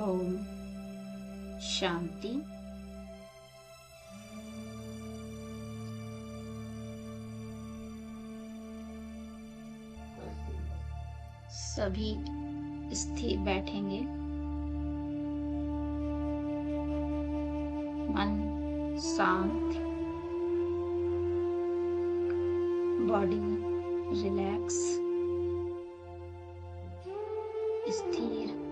ओम शांति। सभी स्थिर बैठेंगे, मन शांत, बॉडी रिलैक्स, स्थिर।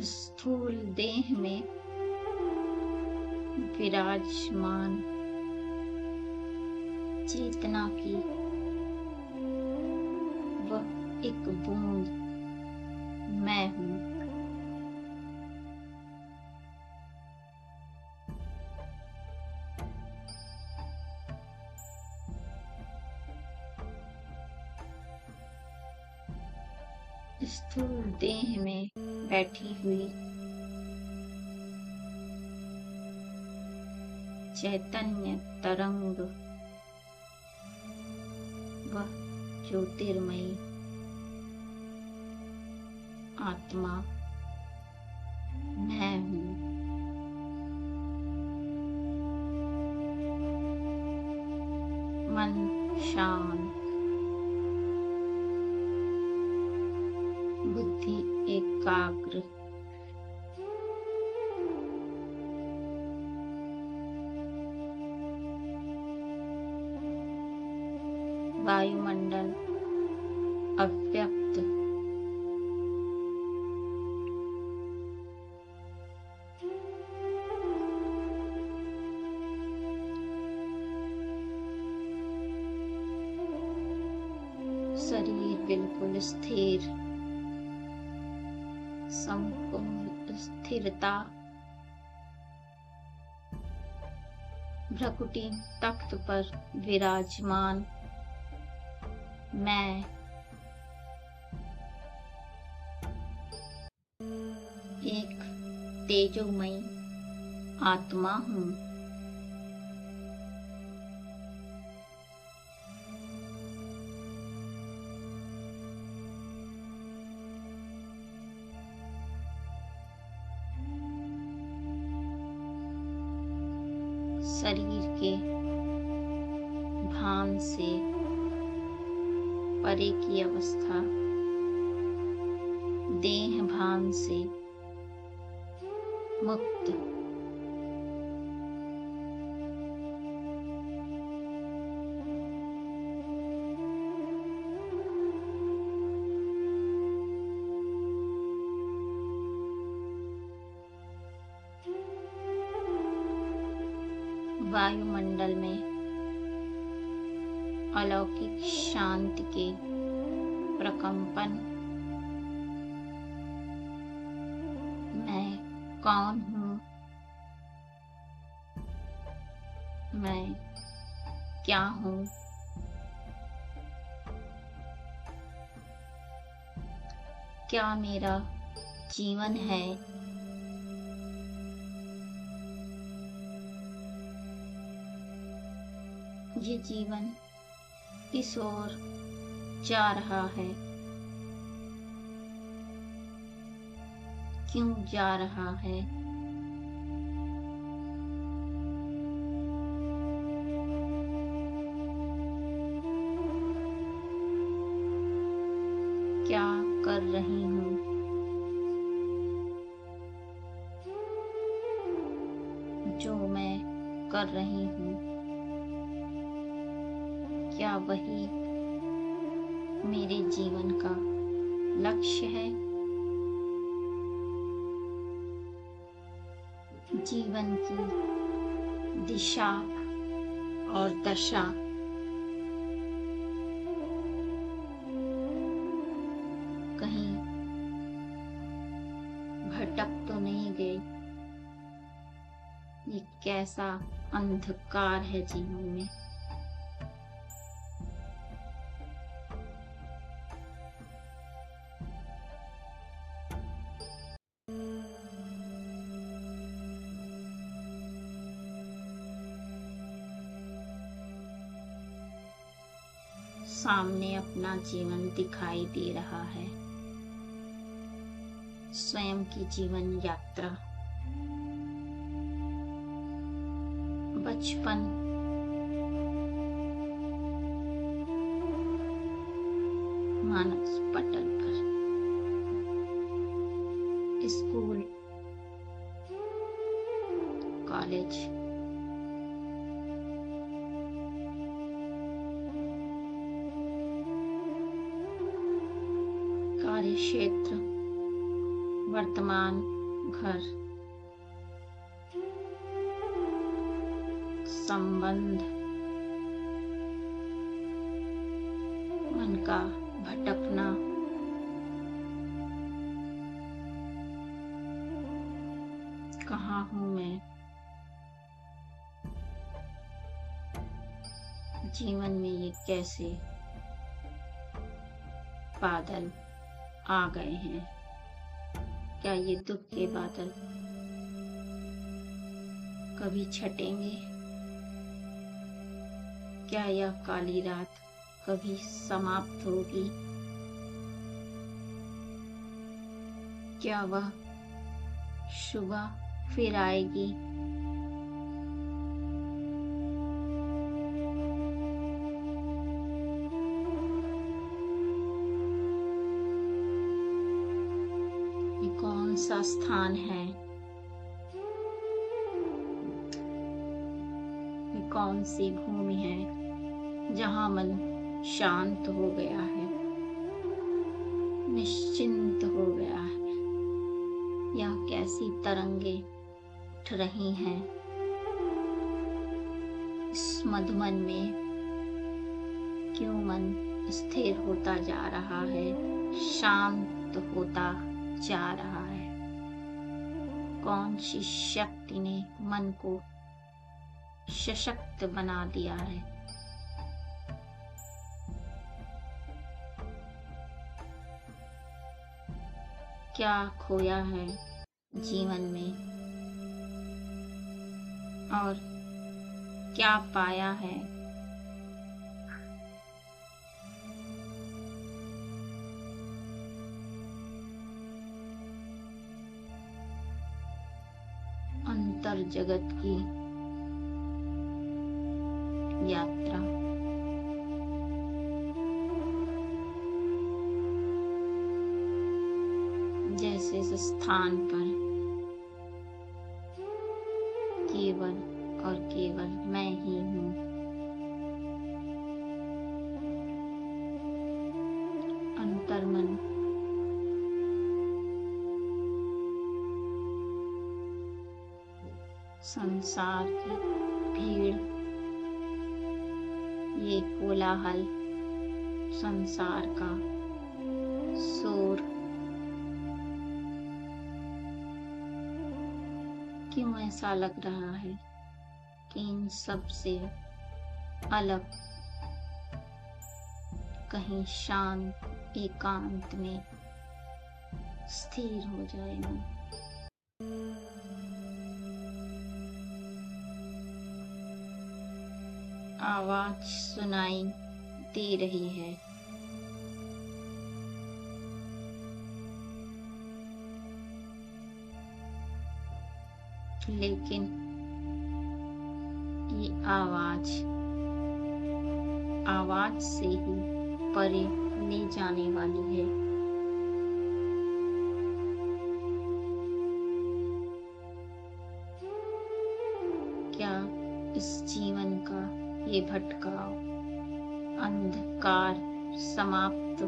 स्थूल देह में विराजमान चेतना की वह एक बूंद मैं हूँ। स्थूल देह में बैठी हुई चैतन्य तरंग वह ज्योतिर्मयी आत्मा मैं हूँ। मन शांत, बुद्धि एकाग्र, वायुमंडल अव्यक्त, शरीर बिल्कुल स्थिर, संपूर्ण स्थिरता, भ्रकुटी तख्त पर विराजमान मैं एक तेजोमयी आत्मा हूँ। शरीर के भान से परे की अवस्था, देह भान से मुक्त, वायुमंडल में अलौकिक शांति के प्रकंपन। मैं कौन हूँ? मैं क्या हूँ? क्या मेरा जीवन है? ये जीवन किस ओर जा रहा है? क्यों जा रहा है? क्या कर रही हूँ? जो मैं कर रही हूँ, क्या वही मेरे जीवन का लक्ष्य है? जीवन की दिशा और दशा कहीं भटक तो नहीं गई? ये कैसा अंधकार है जीवन में? सामने अपना जीवन दिखाई दे रहा है। स्वयं की जीवन यात्रा, बचपन, मानस पटल पर, स्कूल, कॉलेज, कार्यक्षेत्र, वर्तमान घर, संबंध, मन का भटकना, कहाँ हूँ मैं, जीवन में ये कैसे बादल आ गए हैं। क्या ये दुख के बादल कभी छटेंगे? क्या यह काली रात कभी समाप्त होगी? क्या वह सुबह फिर आएगी? ये कौन सा स्थान है? ये कौन सी भूमि है जहाँ मन शांत हो गया है, निश्चिंत हो गया है? यह कैसी तरंगे उठ रही हैं इस मधुवन में? क्यों मन स्थिर होता जा रहा है, शांत होता जा रहा है? कौन सी शक्ति ने मन को सशक्त बना दिया है? क्या खोया है जीवन में और क्या पाया है? अंतर जगत की यात्रा, जैसे इस स्थान पर केवल और केवल मैं ही हूँ। अंतर्मन संसार की भीड़, ये कोलाहल, संसार का शोर, क्यों ऐसा लग रहा है कि इन सब से अलग कहीं शांत एकांत में स्थिर हो जाए मन? आवाज सुनाई दे रही है, लेकिन ये आवाज से ही परे ले जाने वाली है। क्या इस जीवन का ये भटकाव, अंधकार समाप्त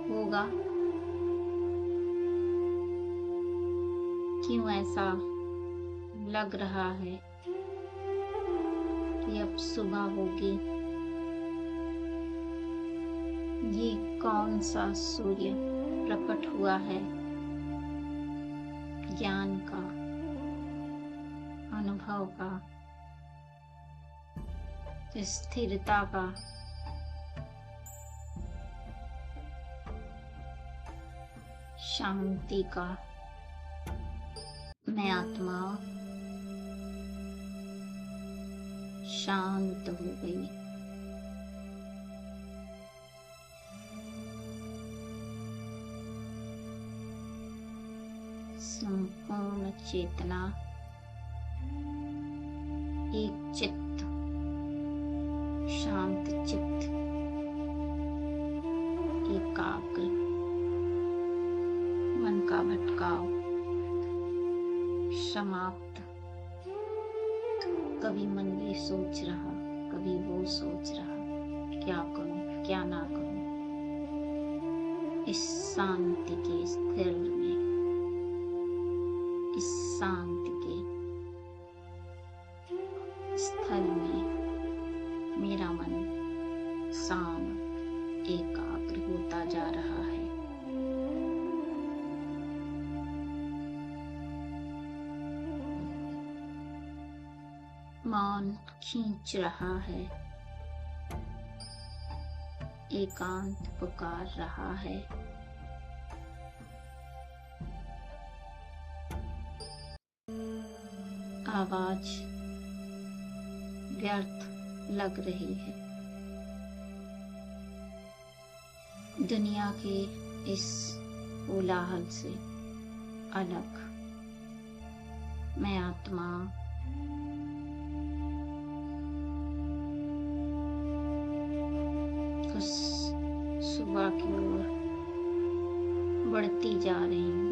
होगा? क्यों ऐसा लग रहा है कि अब सुबह होगी? ये कौन सा सूर्य प्रकट हुआ है? ज्ञान का, अनुभव का, स्थिरता का, शांति का। मैं आत्मा शांत हो गई। संपूर्ण चेतना एक चित्त, शांत चित्त, एकाग्र, मन का भटकाव समाप्त। कभी मन ये सोच रहा, कभी वो सोच रहा, क्या करूं क्या ना करूं। इस शांति के स्थिर में, इस शांति के स्थल में मेरा मन शांत एकाग्र होता जा रहा है। मौन खींच रहा है, एकांत पुकार रहा है। आवाज व्यर्थ लग रही है। दुनिया के इस कोलाहल से अलग मैं आत्मा उस सुबह की ओर बढ़ती जा रही हूँ।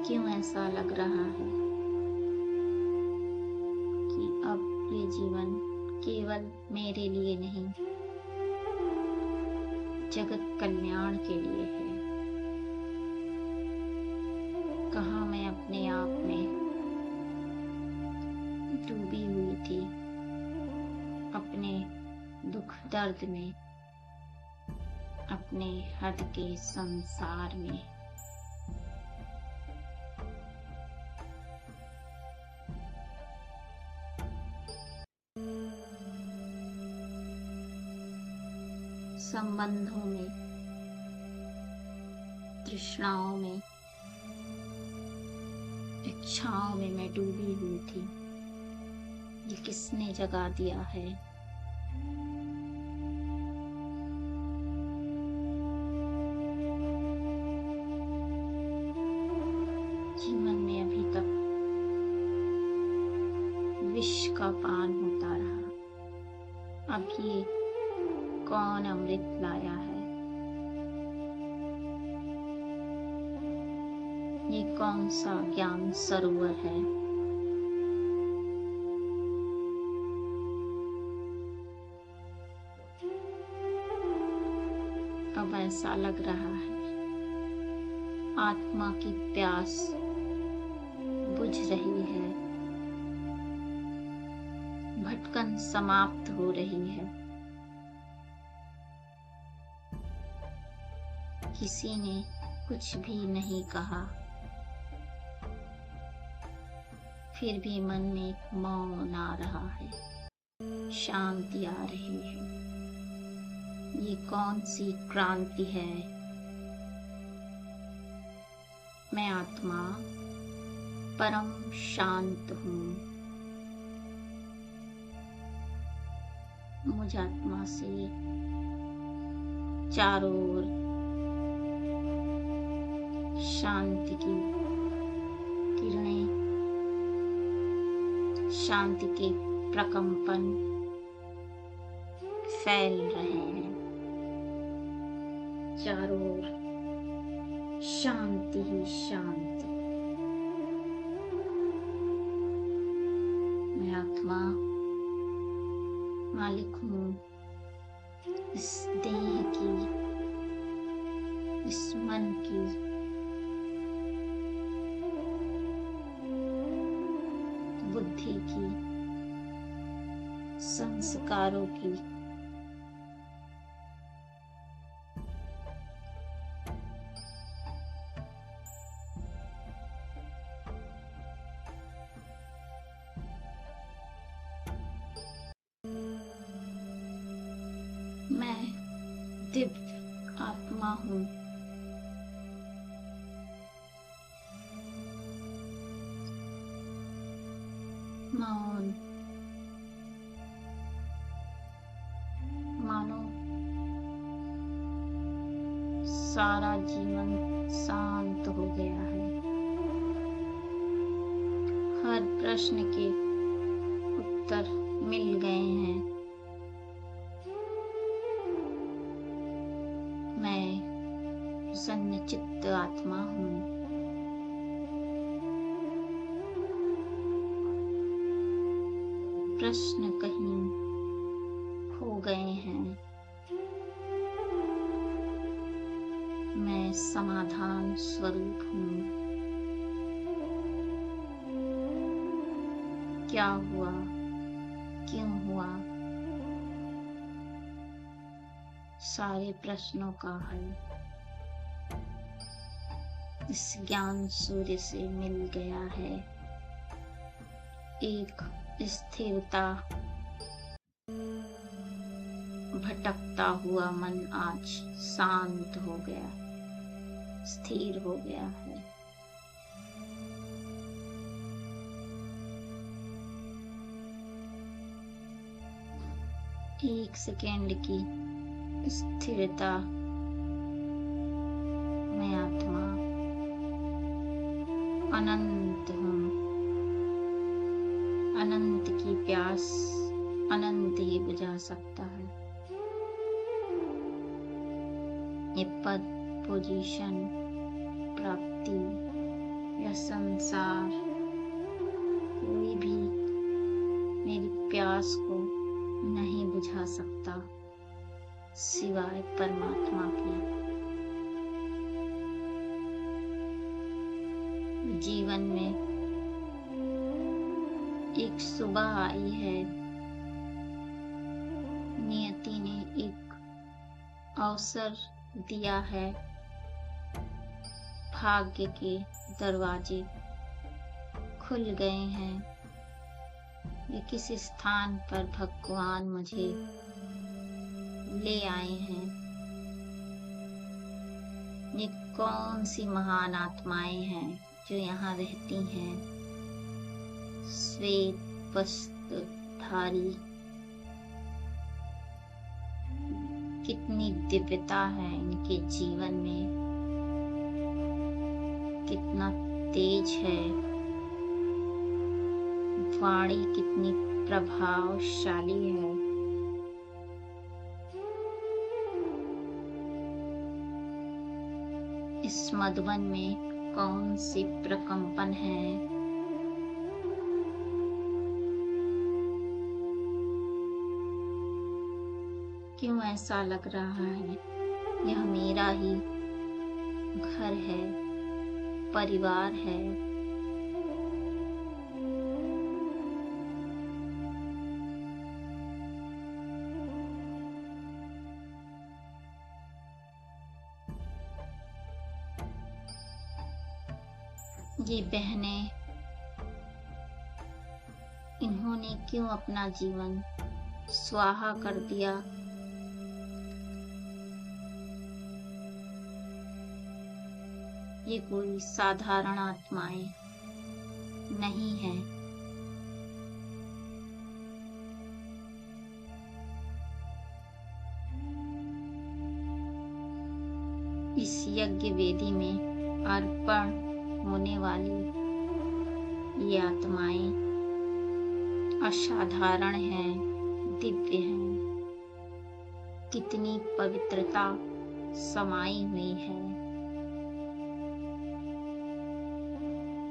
क्यों ऐसा लग रहा है कि अब ये जीवन केवल मेरे लिए नहीं, जगत कल्याण के लिए है। कहाँ मैं अपने आप में डूबी हुई थी, अपने दुख दर्द में, अपने हद के संसार में। संबंधों में, तृष्णाओं में, इच्छाओं में मैं डूबी हुई थी। ये किसने जगा दिया है? जीवन में अभी तक विष का पान होता रहा। अब ये कौन अमृत लाया है? ये कौन सा ज्ञान सरोवर है? अब ऐसा लग रहा है आत्मा की प्यास बुझ रही है, भटकन समाप्त हो रही है। किसी ने कुछ भी नहीं कहा, फिर भी मन में एक मौन आ रहा है, शांति आ रही है। ये कौन सी क्रांति है? मैं आत्मा परम शांत हूँ। मुझ आत्मा से चारों ओर शांति की किरणें, शांति के प्रकंपन फैल रहे हैं। चारों ओर शांति ही शांति। मैं आत्मा मालिक हूँ इस देह की, इस मन की, बुद्धि की, संस्कारों की। मैं दिव्य आत्मा हूँ। मौन, मानो सारा जीवन शांत हो गया है। हर प्रश्न के उत्तर मिल गए हैं। मैं प्रसन्न चित्त आत्मा हूँ। प्रश्न कहीं खो गए हैं। मैं समाधान स्वरूप हूँ। क्या हुआ, क्यों हुआ, सारे प्रश्नों का हल इस ज्ञान सूर्य से मिल गया है। एक स्थिरता, भटकता हुआ मन आज शांत हो गया, स्थिर हो गया है। एक सेकेंड की स्थिरता में आत्मा अनंत हूँ। अनंत की प्यास अनंत ही बुझा सकता है। ये पद, पोजीशन, प्राप्ति या संसार कोई भी मेरी प्यास को नहीं बुझा सकता सिवाय परमात्मा के। जीवन में एक सुबह आई है। नियति ने एक अवसर दिया है। भाग्य के दरवाजे खुल गए हैं। ये किस स्थान पर भगवान मुझे ले आए हैं। ये कौन सी महान आत्माएं हैं जो यहाँ रहती हैं। श्वेत वस्त्र धारी, कितनी दिव्यता है इनके जीवन में, कितना तेज है, वाणी कितनी प्रभावशाली है। इस मधुबन में कौन सी प्रकंपन है। क्यों ऐसा लग रहा है यह मेरा ही घर है, परिवार है। ये बहनें, इन्होंने क्यों अपना जीवन स्वाहा कर दिया। ये कोई साधारण आत्माएं नहीं हैं। इस यज्ञ वेदी में अर्पण होने वाली ये आत्माएं असाधारण हैं, दिव्य हैं। कितनी पवित्रता समाई हुई है।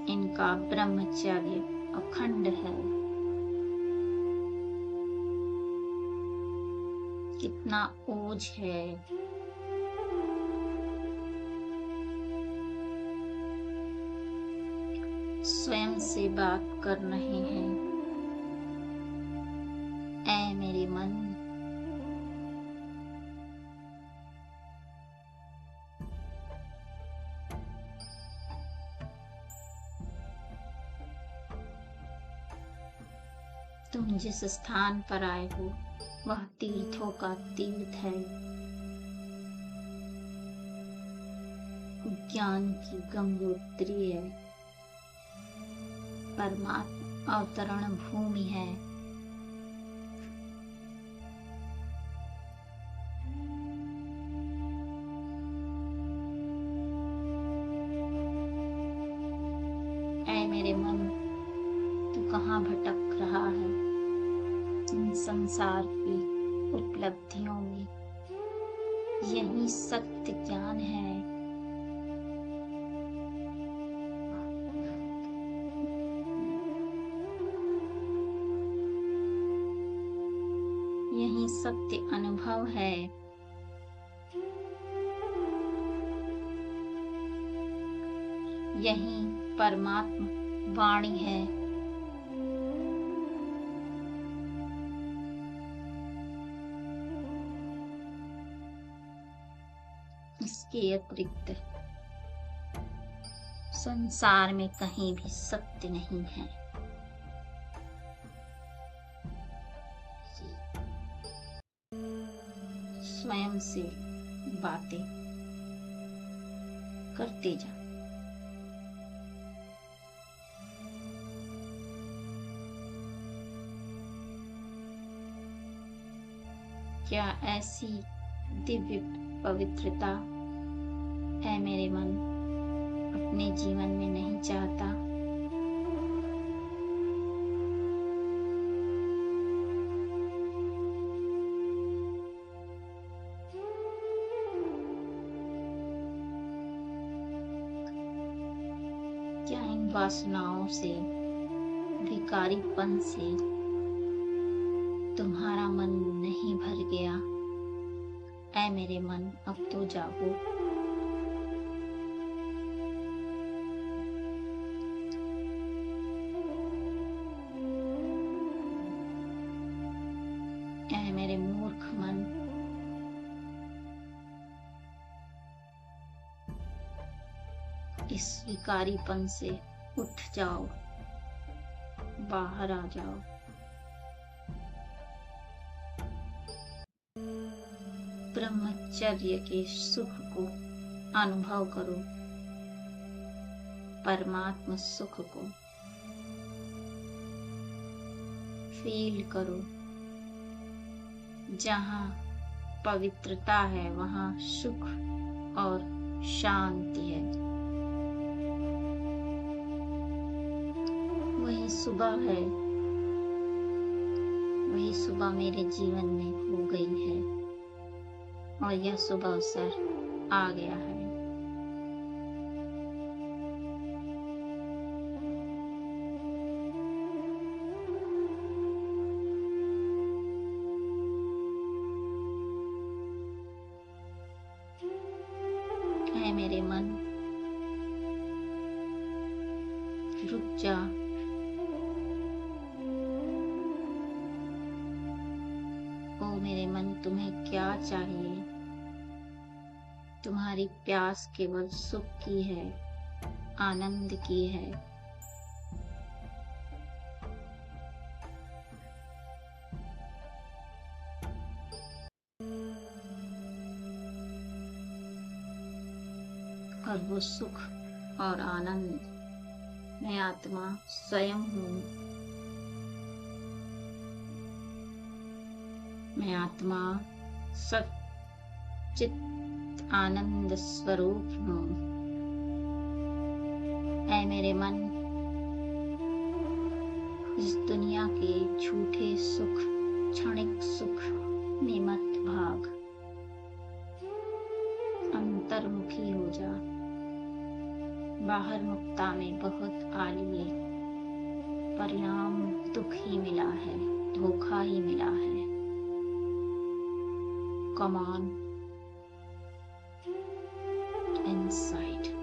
इनका ब्रह्मचर्य अखंड है। कितना ओज है। स्वयं से बात कर रहे हैं। ऐ मेरे मन, तुम जिस स्थान पर आए हो वह तीर्थों का तीर्थ है। ज्ञान की गंगोत्री है। परमात्मा अवतरण भूमि है। ऐ मेरे मन, तू कहाँ भटक रहा है इन संसार की उपलब्धियों में? यही सत्य ज्ञान है। यही सत्य अनुभव है। यही परमात्मा वाणी है। इसके अतिरिक्त संसार में कहीं भी सत्य नहीं है। स्वयं से बातें करते जा। क्या ऐसी दिव्य पवित्रता है मेरे मन अपने जीवन में नहीं चाहता? क्या इन वासनाओं से, विकारीपन से तुम्हारा मन नहीं भर गया? ऐ मेरे मन, अब तो जागो। ऐ मेरे मूर्ख मन, इस विकारीपन से उठ जाओ, बाहर आ जाओ। ब्रह्मचर्य के सुख को अनुभव करो, परमात्मा सुख को फील करो। जहाँ पवित्रता है वहाँ सुख और शांति है। वही सुबह है, वही सुबह मेरे जीवन में हो गई है और यह शुभ अवसर आ गया है। है मेरे मन, रुक जा। ओ मेरे मन, तुम्हें क्या चाहिए? तुम्हारी प्यास केवल सुख की है, आनंद की है। और वो सुख और आनंद मैं आत्मा स्वयं हूँ। मैं आत्मा सच्चित आनंद स्वरूप हूँ। ऐ मेरे मन, इस दुनिया के झूठे सुख, क्षणिक सुख में मत भाग। अंतर्मुखी हो जा। बाहर मुक्ता में बहुत आलिए, परिणाम दुख ही मिला है, धोखा ही मिला है। Come on inside.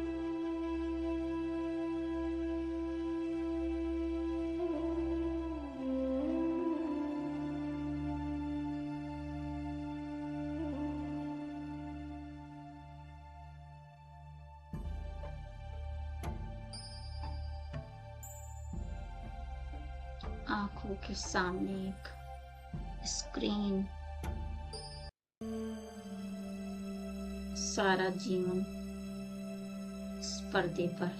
आंखों के सामने एक स्क्रीन, सारा जीवन इस पर्दे पर,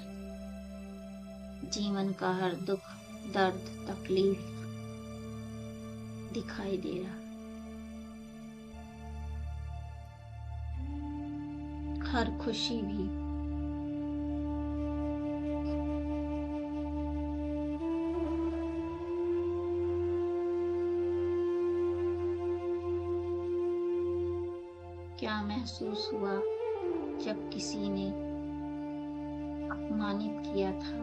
जीवन का हर दुख दर्द तकलीफ दिखाई दे रहा, हर खुशी भी। क्या महसूस हुआ जब किसी ने अपमानित किया था?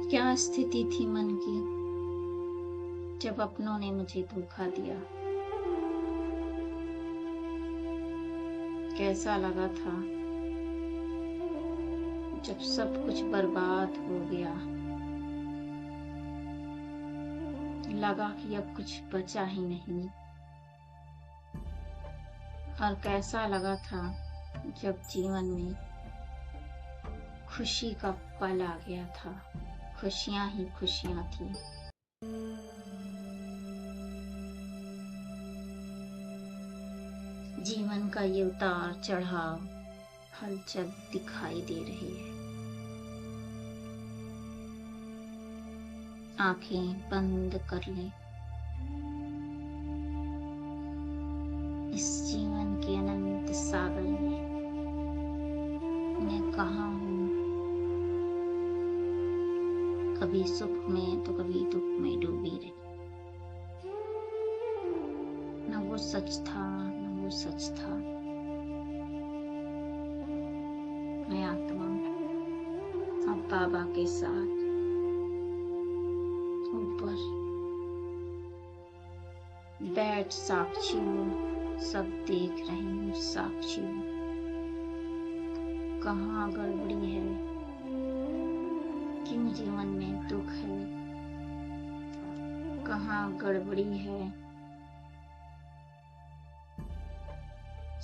क्या स्थिति थी मन की जब अपनों ने मुझे धोखा दिया? कैसा लगा था जब सब कुछ बर्बाद हो गया? लगा कि अब कुछ बचा ही नहीं। और कैसा लगा था जब जीवन में खुशी का पल आ गया था, खुशियां ही खुशियां थी। जीवन का ये उतार चढ़ाव हलचल दिखाई दे रही है। आंखें बंद कर लें। इस जीवन के अनंत सागर में मैं कहाँ हूँ? कभी सुख में तो कभी दुख में डूबी रही। न वो सच था, न वो सच था। मैं आत्मा अब बाबा के साथ ऊपर बैठ साक्षी हूँ, सब देख रही हूँ, साक्षी हूँ। कहाँ गड़बड़ी है? क्यों जीवन में दुख है? कहाँ गड़बड़ी है?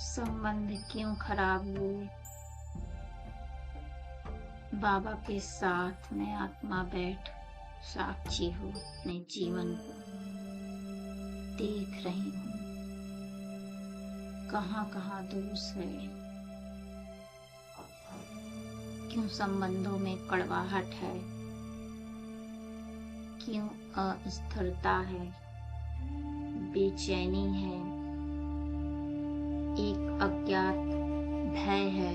संबंध क्यों खराब हुए? बाबा के साथ मैं आत्मा बैठ साक्षी हूँ, अपने जीवन को देख रही हूँ। कहाँ कहाँ दोष है? क्यों संबंधों में कड़वाहट है? क्यों अस्थिरता है, बेचैनी है, एक अज्ञात भय है?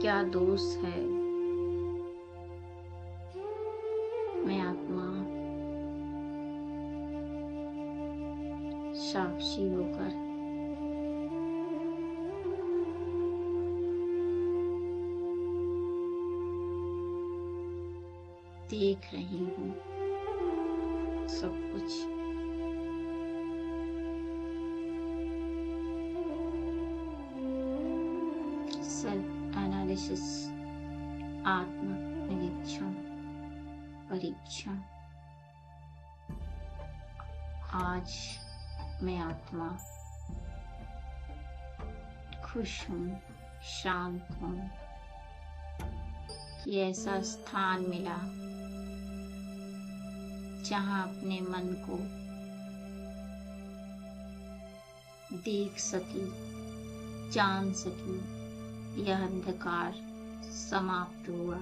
क्या दोष है? मैं आत्मा साक्षी होकर देख रही हूँ सब कुछ। सेल्फ एनालिसिस, आत्म निरीक्षण, परीक्षण। आज मैं आत्मा खुश हूँ, शांत हूँ कि ऐसा स्थान मिला जहाँ अपने मन को देख सकी, जान सकी। यह अंधकार समाप्त हुआ।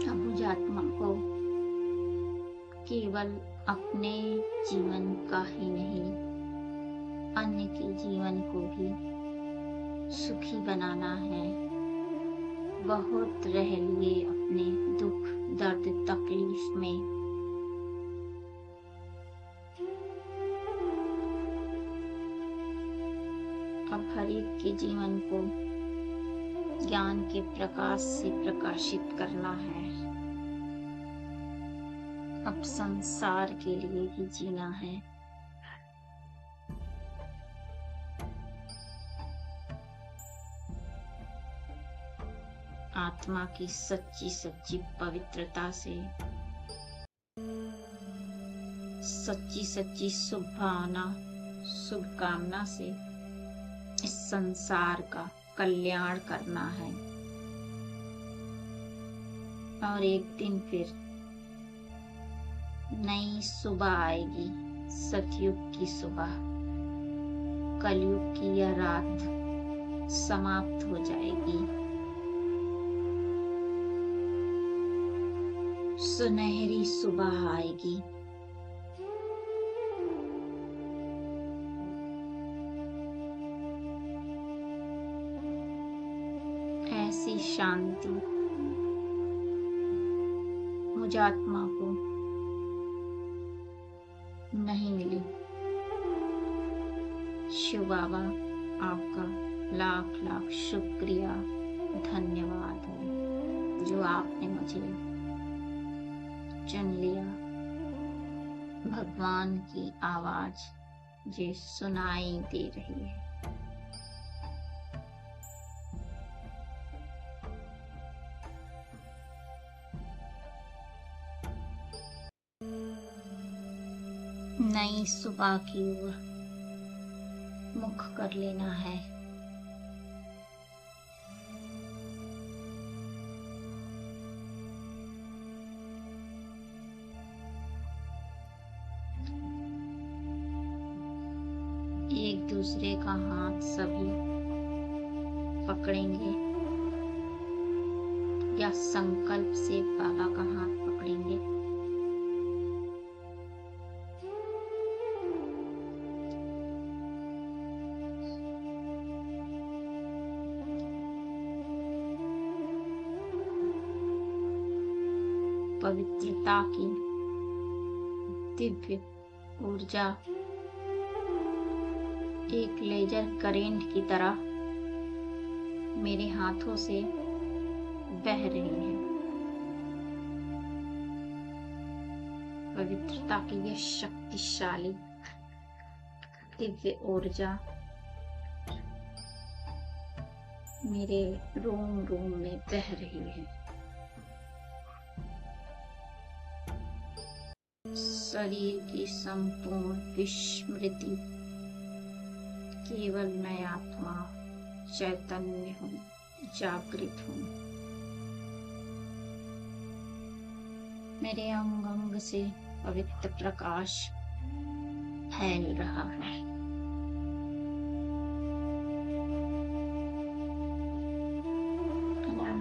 अब मुझे आत्मा को केवल अपने जीवन का ही नहीं, अन्य के जीवन को भी सुखी बनाना है। बहुत रह लिए अपने दुख दर्द तकलीफ में। अब हर एक के जीवन को ज्ञान के प्रकाश से प्रकाशित करना है। अब संसार के लिए ही जीना है। आत्मा की सच्ची सच्ची पवित्रता से, सच्ची सच्ची शुभ भावना, शुभकामना से इस संसार का कल्याण करना है। और एक दिन फिर नई सुबह आएगी, सतयुग की सुबह। कलयुग की यह रात समाप्त हो जाएगी। सुनहरी सुबह आएगी। ऐसी शांति मुझ आत्मा को नहीं मिली। शिव बाबा, आपका लाख लाख शुक्रिया, धन्यवाद है जो आपने मुझे चुन लिया। भगवान की आवाज जो सुनाई दे रही है। नई सुबह की ओर मुख कर लेना है। एक दूसरे का हाथ सभी पकड़ेंगे या संकल्प से बाबा का हाथ पकड़ेंगे। पवित्रता की दिव्य ऊर्जा एक लेजर करेंट की तरह मेरे हाथों से बह रही है। पवित्रता की यह शक्तिशाली दिव्य ऊर्जा मेरे रोम रोम में बह रही है। शरीर की संपूर्ण विस्मृति, केवल मैं आत्मा चैतन्य हूँ, जागृत हूँ। मेरे अंग अंग से पवित्र प्रकाश फैल रहा है।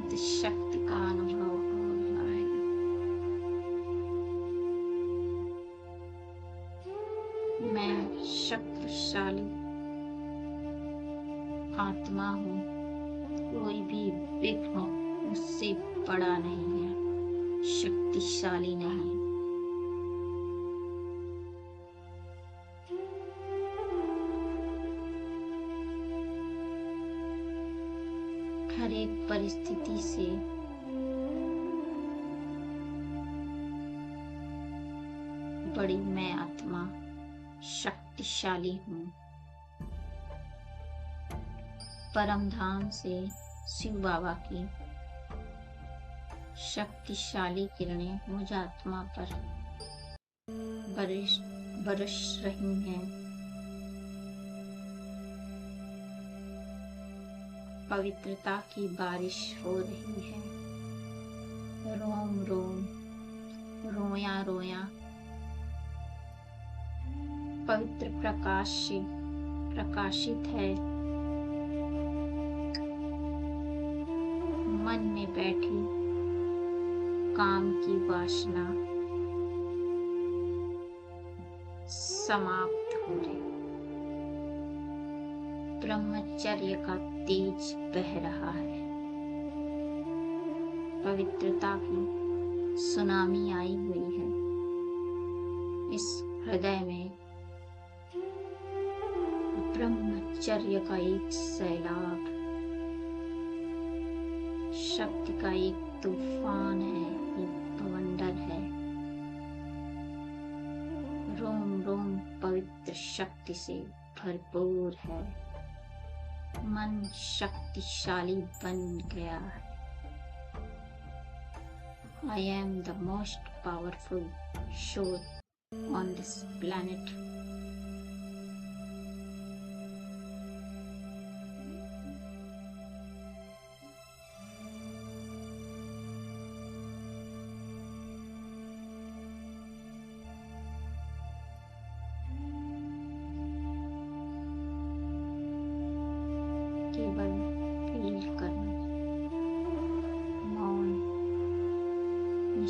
अनंत शक्ति का अनुभव हो रहा है। मैं शक्तिशाली आत्मा हूँ। कोई भी विघ्न मुझसे बड़ा नहीं है, शक्तिशाली नहीं। हर एक परिस्थिति से बड़ी मैं आत्मा शक्तिशाली हूँ। परम धाम से शिव बाबा की शक्तिशाली किरणें मुझ आत्मा पर बरस रही हैं। पवित्रता की बारिश हो रही है। रोम रोम, रोया रोया पवित्र प्रकाश से प्रकाशित है। मन में बैठी काम की वासना समाप्त हो रही। ब्रह्मचर्य का तेज बह रहा है। पवित्रता की सुनामी आई हुई है। इस हृदय में ब्रह्मचर्य का एक सैलाब, शक्ति का एक तूफान है, एक बवंडर है। रोम रोम पवित्र शक्ति से भरपूर है। मन शक्तिशाली बन गया है। I am the most powerful soul on this planet.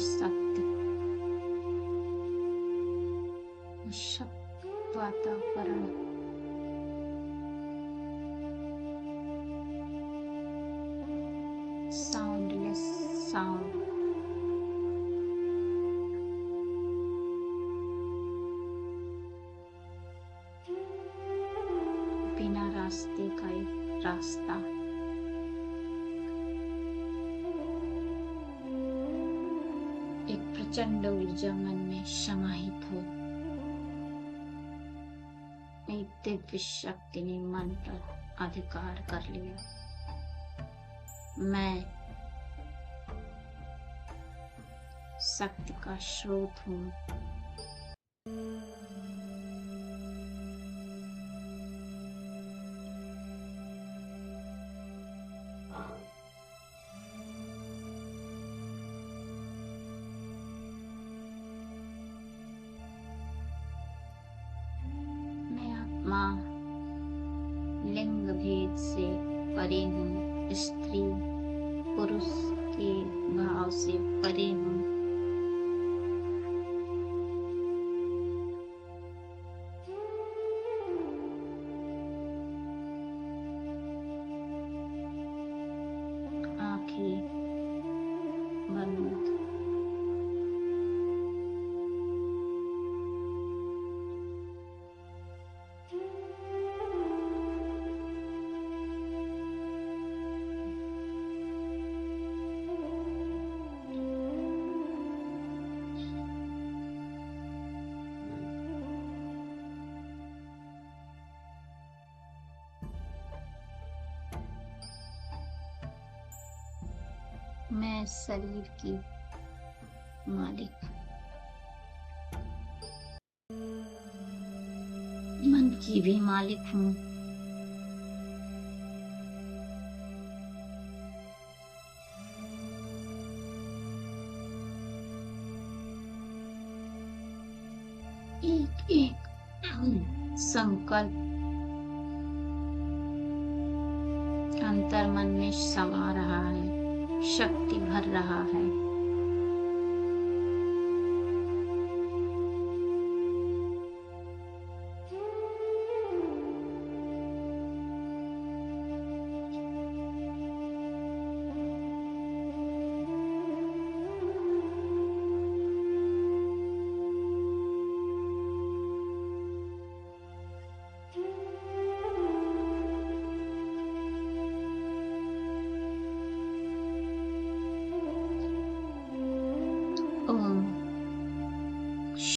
शक्ति वातावरण साउंडलेस साउंड बिना रास्ते का एक रास्ता एक प्रचंड ऊर्जा मन में समाहित हो। एक दिव्य शक्ति ने मन पर अधिकार कर लिया। मैं शक्ति का स्रोत हूँ। माँ लिंग भेद से परे हूँ, स्त्री पुरुष के भाव से परे हूँ। आंखें बंद। मैं शरीर की मालिक, मन की भी मालिक हूँ। एक एक संकल्प अंतर मन में समा रहा है, शक्ति भर रहा है।